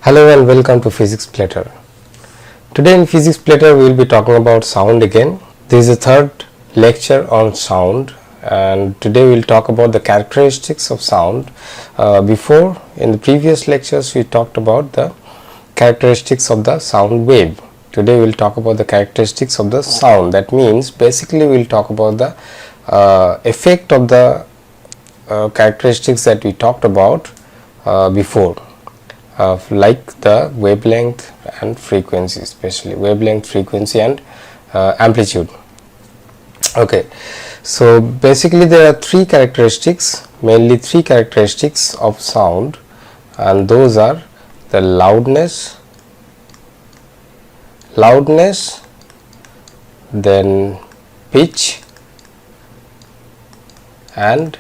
Hello and welcome to Physics Platter. Today in Physics Platter we will be talking about sound again. This is the third lecture on sound, and today we will talk about the characteristics of sound. Before, in the previous lectures, we talked about the characteristics of the sound wave. Today we will talk about the characteristics of the sound. That means basically we will talk about the effect of the characteristics that we talked about before. Like the wavelength and frequency, especially wavelength, frequency and amplitude. Okay, so basically there are mainly three characteristics of sound, and those are the loudness, then pitch and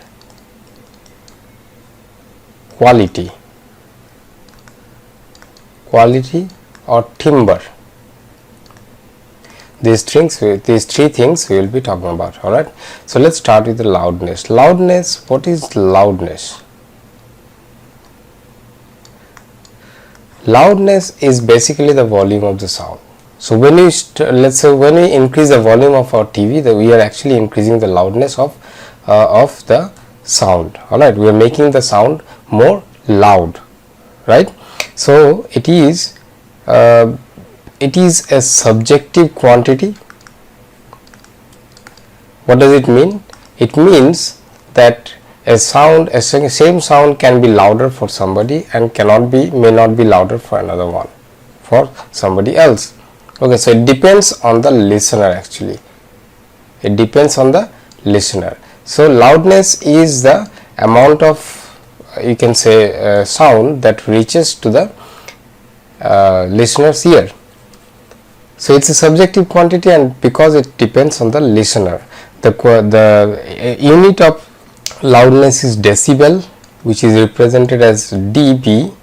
quality or timbre. These three things we will be talking about. All right, so let's start with the loudness. What is loudness? Loudness is basically the volume of the sound. So when you let's say when we increase the volume of our TV, we are actually increasing the loudness of the sound. All right, we are making the sound more loud, right? So it is a subjective quantity. What does it mean? It means that same sound can be louder for somebody and may not be louder for another one, for somebody else. Okay, so it depends on the listener actually. It depends on the listener. So loudness is the amount of, you can say, sound that reaches to the listener's ear. So it's a subjective quantity, and because it depends on the listener, the unit of loudness is decibel, which is represented as dB.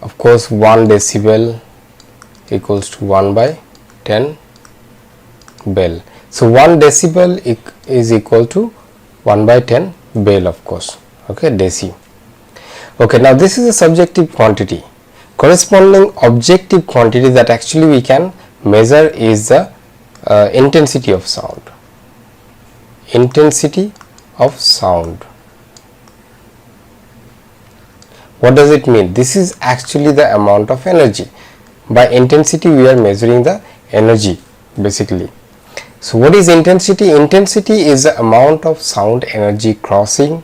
Of course, 1 decibel equals to 1/10 bell. So 1 decibel is equal to 1/10 bell, of course. Okay, deci. Okay, now this is a subjective quantity. Corresponding objective quantity that actually we can measure is the intensity of sound. Intensity of sound. What does it mean? This is actually the amount of energy. By intensity we are measuring the energy basically. So what is intensity? Intensity is the amount of sound energy crossing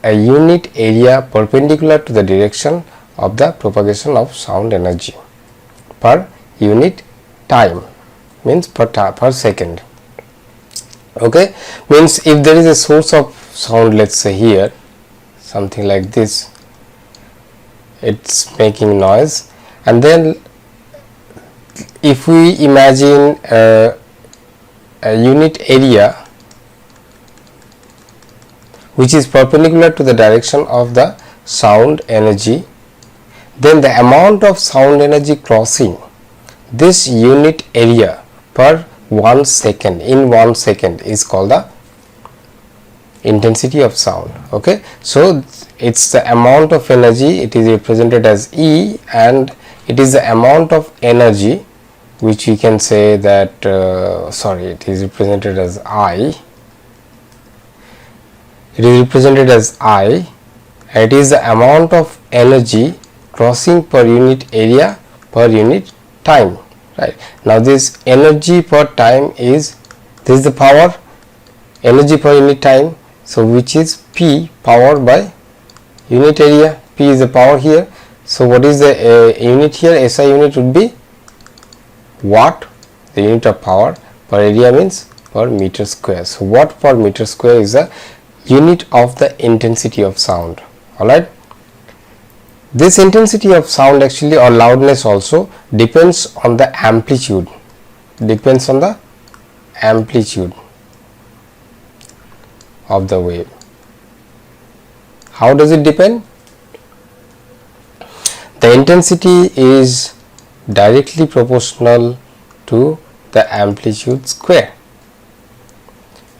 a unit area perpendicular to the direction of the propagation of sound energy per unit time, means per second. Okay, means if there is a source of sound, let's say here, something like this, it's making noise, and then if we imagine a unit area which is perpendicular to the direction of the sound energy, then the amount of sound energy crossing this unit area per 1 second is called the intensity of sound. Okay, so it's the amount of energy, it is represented as E, and it is the amount of energy which we can say that it is represented as I. It is represented as I, and it is the amount of energy crossing per unit area per unit time. Right, now this energy per time is the power, energy per unit time, so which is P, power by unit area. P is the power here. So what is the unit here? SI unit would be watt, the unit of power, per area means per meter square. So watt per meter square is the unit of the intensity of sound. All right, this intensity of sound actually, or loudness also, depends on the amplitude, of the wave. How does it depend? The intensity is directly proportional to the amplitude square.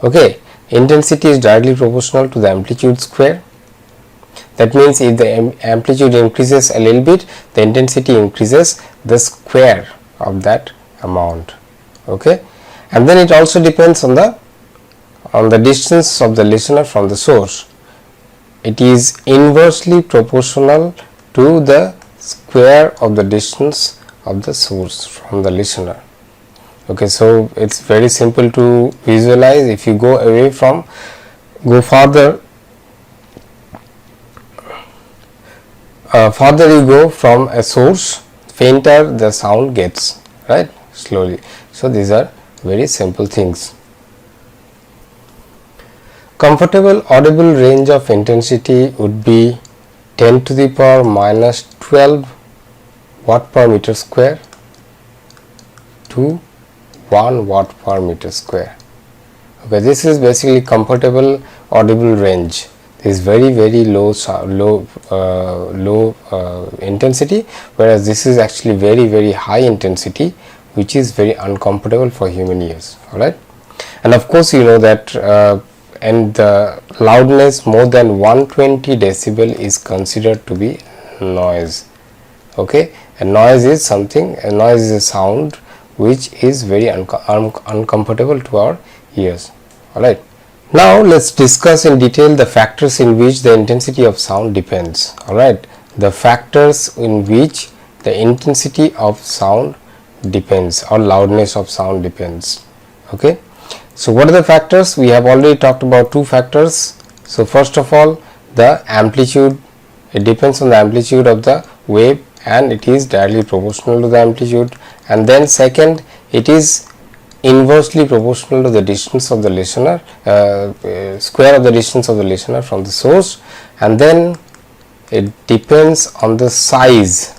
Okay, intensity is directly proportional to the amplitude square. That means if the amplitude increases a little bit, the intensity increases the square of that amount. Okay, and then it also depends on the distance of the listener from the source. It is inversely proportional to the square of the distance of the source from the listener. Okay, so it's very simple to visualize. If you go farther you go from a source, fainter the sound gets, right, slowly. So these are very simple things. Comfortable audible range of intensity would be 10 to the power minus 12 watt per meter square to 1 watt per meter square. Okay, this is basically comfortable audible range. This is very low intensity, whereas this is actually very high intensity, which is very uncomfortable for human ears. All right, and of course you know that and the loudness more than 120 decibel is considered to be noise. Okay, a noise is a sound which is very uncomfortable to our ears. All right, now let's discuss in detail the factors in which the intensity of sound depends. All right, the factors in which the intensity of sound depends or loudness of sound depends. Okay, so what are the factors? We have already talked about two factors. So first of all, the amplitude. It depends on the amplitude of the wave and it is directly proportional to the amplitude. And then second, it is inversely proportional to the distance of the listener, square of the distance of the listener from the source. And then it depends on the size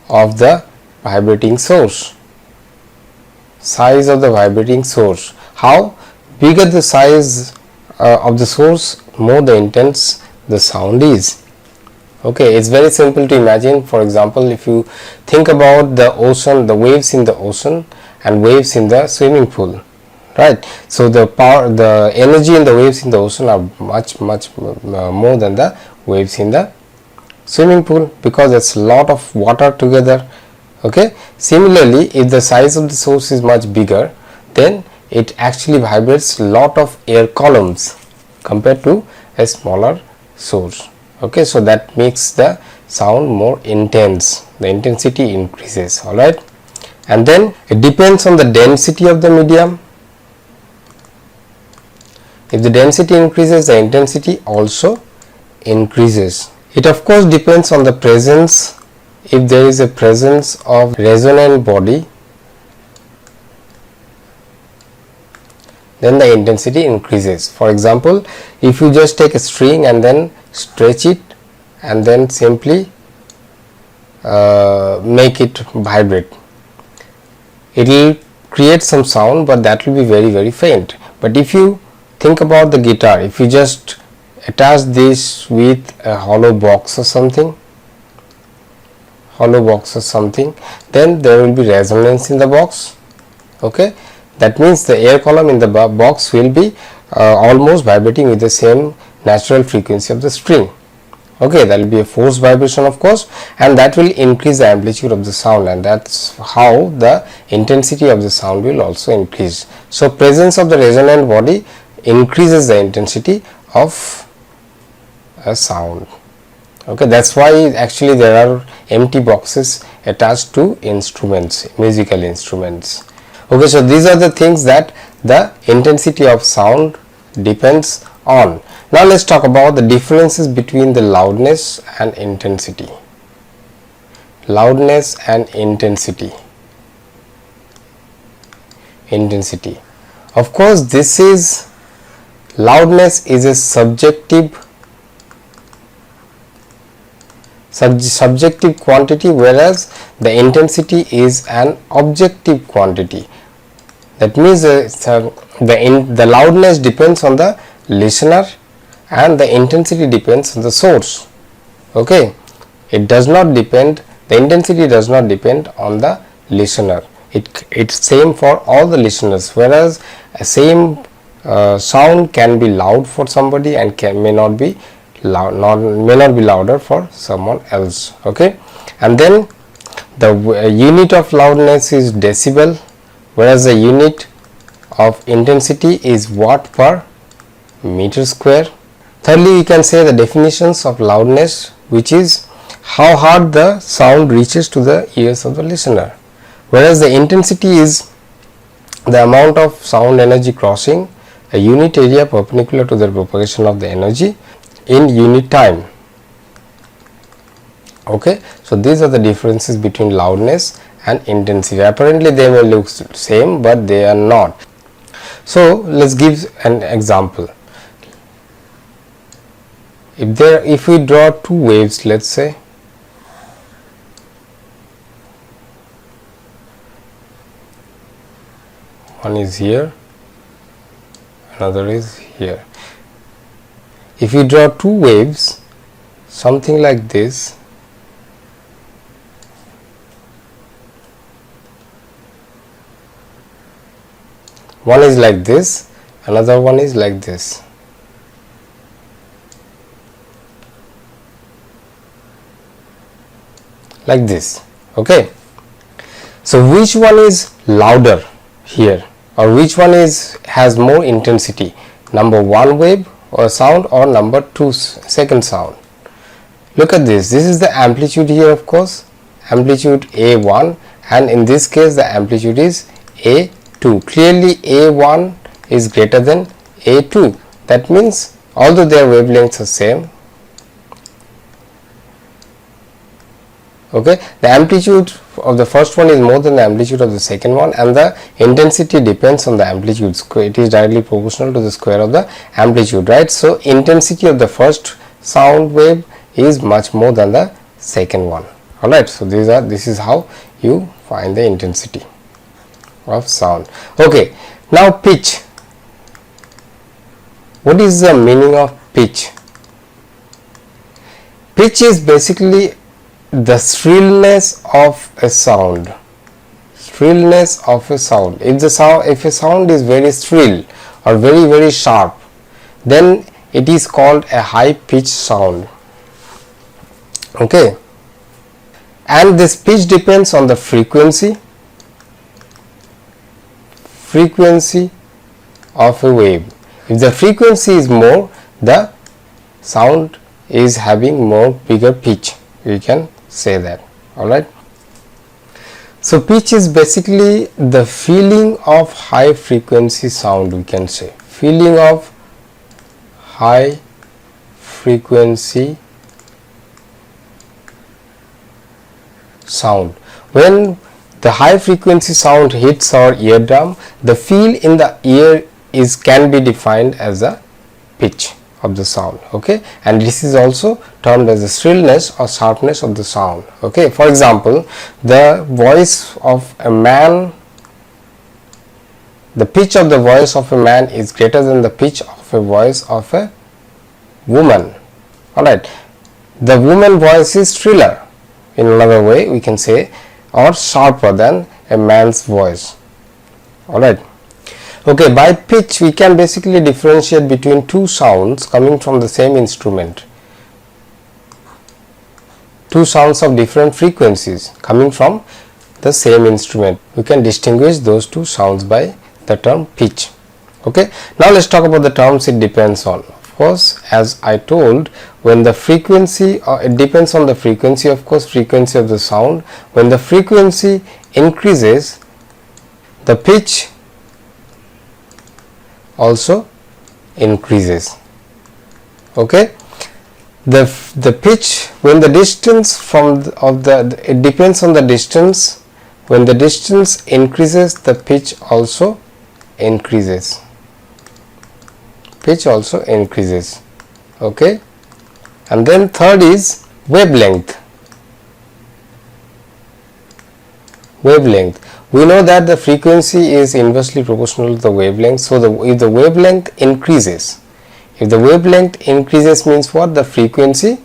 of the vibrating source. Size of the vibrating source. How bigger the size of the source, more the intense the sound is. Okay, it's very simple to imagine. For example, if you think about the ocean, the waves in the ocean and waves in the swimming pool, right? So the energy in the waves in the ocean are much more than the waves in the swimming pool, because it's a lot of water together. Okay, similarly, if the size of the source is much bigger, then it actually vibrates lot of air columns compared to a smaller source. Okay, so that makes the sound more intense, the intensity increases. All right, and then it depends on the density of the medium. If the density increases, the intensity also increases. It of course depends on the presence. If there is a presence of resonant body, then the intensity increases. For example, if you just take a string and then stretch it and then simply make it vibrate, it will create some sound, but that will be very faint. But if you think about the guitar, if you just attach this with a hollow box or something, then there will be resonance in the box. Okay, that means the air column in the box will be almost vibrating with the same natural frequency of the string. Okay, that will be a forced vibration of course, and that will increase the amplitude of the sound, and that's how the intensity of the sound will also increase. So presence of the resonant body increases the intensity of a sound. Okay, that's why actually there are empty boxes attached to instruments, musical instruments. Okay, so these are the things that the intensity of sound depends on. Now let's talk about the differences between the loudness and intensity. Loudness and intensity. Of course, this is loudness is a subjective quantity, whereas the intensity is an objective quantity. That means the loudness depends on the listener and the intensity depends on the source. Okay, it does not depend, the intensity does not depend on the listener. It's same for all the listeners, whereas a same sound can be loud for somebody and may not be may not be louder for someone else. Okay, and then the unit of loudness is decibel, whereas the unit of intensity is watt per meter square. Thirdly, we can say the definitions of loudness, which is how hard the sound reaches to the ears of the listener, whereas the intensity is the amount of sound energy crossing a unit area perpendicular to the propagation of the energy in unit time. Okay, so these are the differences between loudness and intensity. Apparently they may look same, but they are not. So let's give an example. If we draw two waves, let's say, one is here, another is here. If we draw two waves, something like this, one is like this, another one is like this. Like this. Okay, so which one is louder here, or which one has more intensity, number 1 wave or sound, or number 2 second sound? Look at this. This is the amplitude here, of course, amplitude A1, and in this case the amplitude is A2. Clearly A1 is greater than A2. That means although their wavelengths are same, okay, the amplitude of the first one is more than the amplitude of the second one, and the intensity depends on the amplitude square. It is directly proportional to the square of the amplitude, right? So intensity of the first sound wave is much more than the second one. All right, so this is how you find the intensity of sound. Okay, now pitch. What is the meaning of pitch? Pitch is basically the shrillness of a sound. Shrillness of a sound. If a sound is very shrill or very sharp, then it is called a high pitched sound. Okay, and this pitch depends on the frequency of a wave. If the frequency is more, the sound is having more bigger pitch, we can say that. All right, so pitch is basically the feeling of high frequency sound, we can say, feeling of high frequency sound. When the high frequency sound hits our eardrum, the feel in the ear can be defined as a pitch of the sound. Okay, and this is also termed as the shrillness or sharpness of the sound. Okay, for example, the voice of a man, the pitch of the voice of a man is greater than the pitch of a voice of a woman. All right, the woman voice is shriller, in another way we can say, or sharper than a man's voice. All right. Okay, by pitch we can basically differentiate between two sounds coming from the same instrument, two sounds of different frequencies coming from the same instrument. We can distinguish those two sounds by the term pitch. Okay, now let's talk about the terms it depends on. Of course, as I told, when the frequency, it depends on the frequency, of course, frequency of the sound. When the frequency increases, the pitch also increases. Okay, the pitch, when the distance it depends on the distance. When the distance increases, the pitch also increases. Pitch also increases. Okay, and then third is wavelength. Wavelength. We know that the frequency is inversely proportional to the wavelength. So if the wavelength increases, means what? The frequency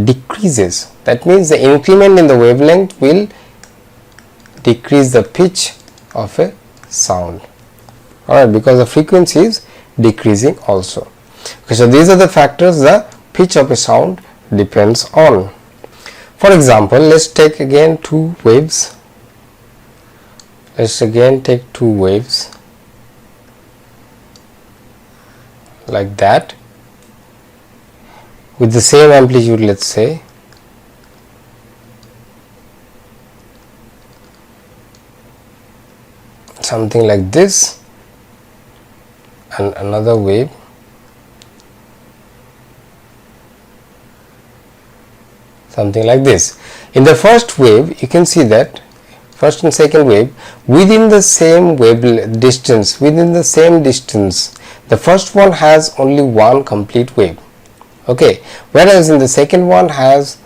decreases. That means the increment in the wavelength will decrease the pitch of a sound. Alright, because the frequency is decreasing also. Okay, so these are the factors the pitch of a sound depends on. For example, let's take again two waves. Let's again take two waves like that with the same amplitude, let's say. Something like this, and another wave something like this. In the first wave, you can see that first and second wave within the same wave distance, the first one has only one complete wave, okay, whereas in the second one has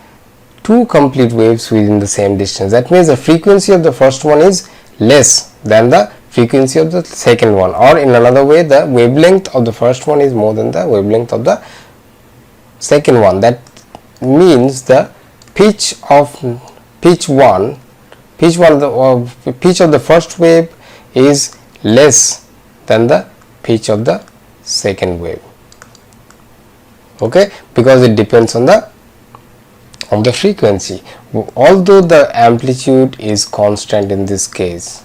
two complete waves within the same distance. That means the frequency of the first one is less than the frequency of the second one, or in another way, the wavelength of the first one is more than the wavelength of the second one. That means the pitch of the first wave is less than the pitch of the second wave, okay, because it depends on the frequency, although the amplitude is constant in this case.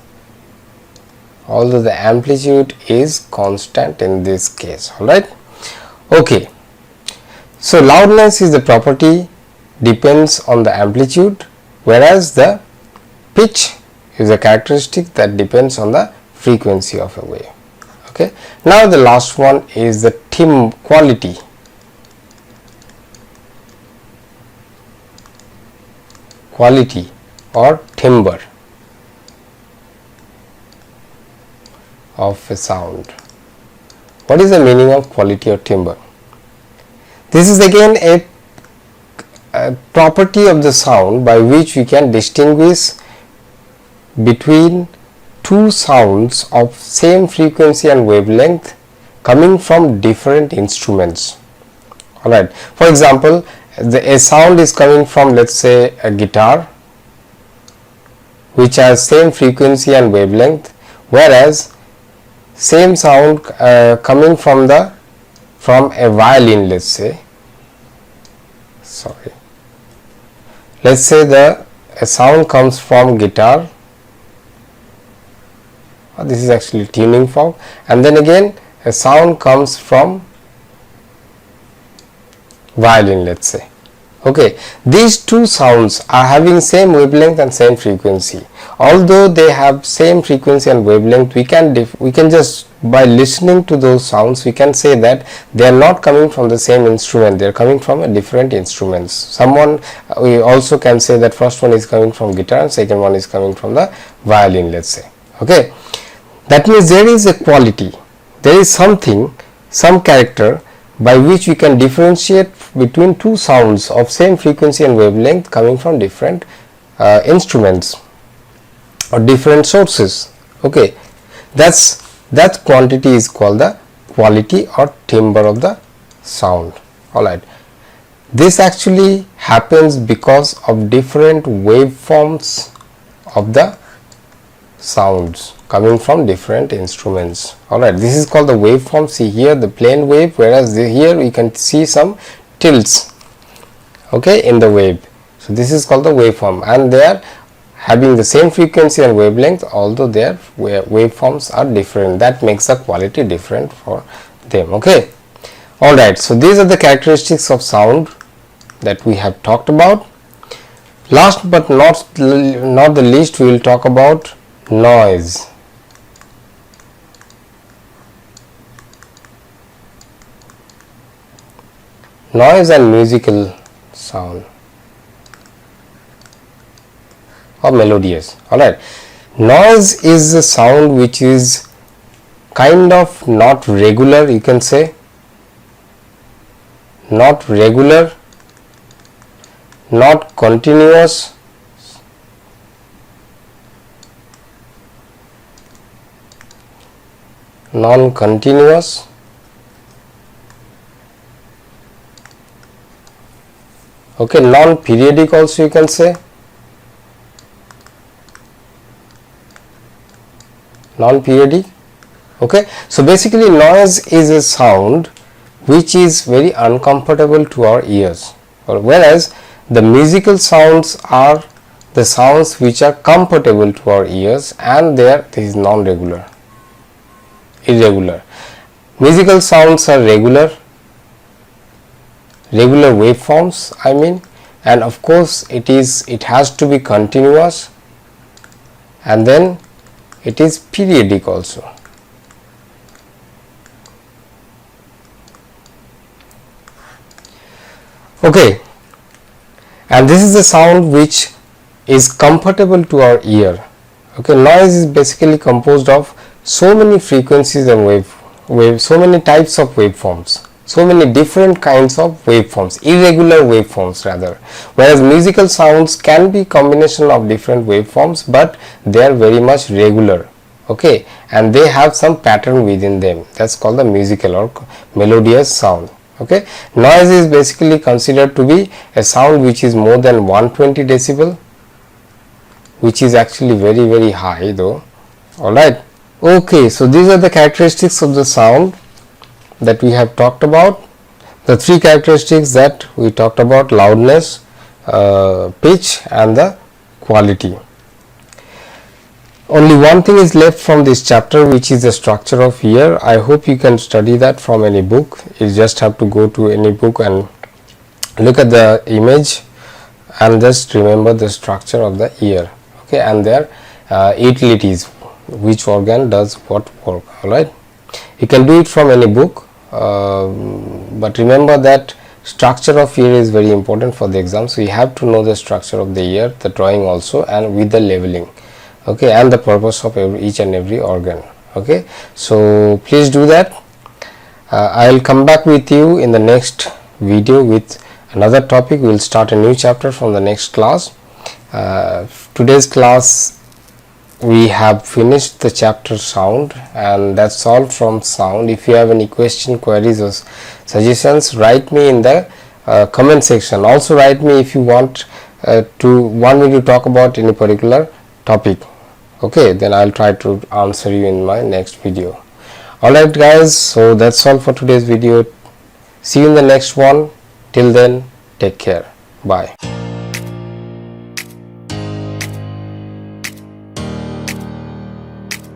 Alright, okay. So loudness is the property depends on the amplitude, whereas the pitch is a characteristic that depends on the frequency of a wave. Okay. Now the last one is the quality. Quality or timbre of a sound. What is the meaning of quality or timbre? This is again a property of the sound by which we can distinguish between two sounds of same frequency and wavelength coming from different instruments. Alright, for example, a sound is coming from, let's say, a guitar which has same frequency and wavelength, whereas same sound coming from a violin, let's say a sound comes from guitar. This is actually tuning fork, and then again a sound comes from violin, let's say. Okay, these two sounds are having same wavelength and same frequency. Although they have same frequency and wavelength, we can just by listening to those sounds we can say that they are not coming from the same instrument, they are coming from a different instruments. We also can say that first one is coming from guitar and second one is coming from the violin, let's say. Okay, that means there is a quality, there is some character by which we can differentiate between two sounds of same frequency and wavelength coming from different instruments or different sources. Okay, that quantity is called the quality or timbre of the sound. Alright, this actually happens because of different waveforms of the sounds coming from different instruments. Alright, this is called the waveform. See here the plane wave, whereas here we can see some tilts, okay, in the wave. So this is called the waveform, and they are having the same frequency and wavelength, although their waveforms are different. That makes the quality different for them. Okay, alright, so these are the characteristics of sound that we have talked about. Last but not the least, we will talk about noise. Noise and musical sound or melodious. Alright, noise is a sound which is kind of not regular, you can say, not regular, not continuous, non-continuous, okay, non-periodic also you can say, non-periodic. Okay, so basically noise is a sound which is very uncomfortable to our ears, whereas the musical sounds are the sounds which are comfortable to our ears, and this is non-regular, irregular. Musical sounds are regular waveforms, I mean, and of course it has to be continuous, and then it is periodic also. Okay, and this is the sound which is comfortable to our ear. Okay, noise is basically composed of so many frequencies and so many types of waveforms, so many different kinds of waveforms, irregular waveforms rather, whereas musical sounds can be combination of different waveforms, but they are very much regular. Okay, and they have some pattern within them, that's called the musical or melodious sound. Okay, noise is basically considered to be a sound which is more than 120 decibel, which is actually very high though. Alright, okay, so these are the characteristics of the sound that we have talked about. The three characteristics that we talked about: loudness, pitch, and the quality. Only one thing is left from this chapter, which is the structure of ear. I hope you can study that from any book. You just have to go to any book and look at the image and just remember the structure of the ear. Okay, and their utilities, which organ does what work. Alright, you can do it from any book, but remember that structure of ear is very important for the exam, so you have to know the structure of the ear, the drawing also, and with the leveling. Okay, and the purpose of each and every organ. Okay, so please do that. I will come back with you in the next video with another topic. We will start a new chapter from the next class. Today's class we have finished the chapter sound, and that's all from sound. If you have any question, queries, or suggestions, write me in the comment section. Also write me if you want me to talk about any particular topic. Okay, then I'll try to answer you in my next video. Alright guys, so that's all for today's video. See you in the next one. Till then, take care. Bye.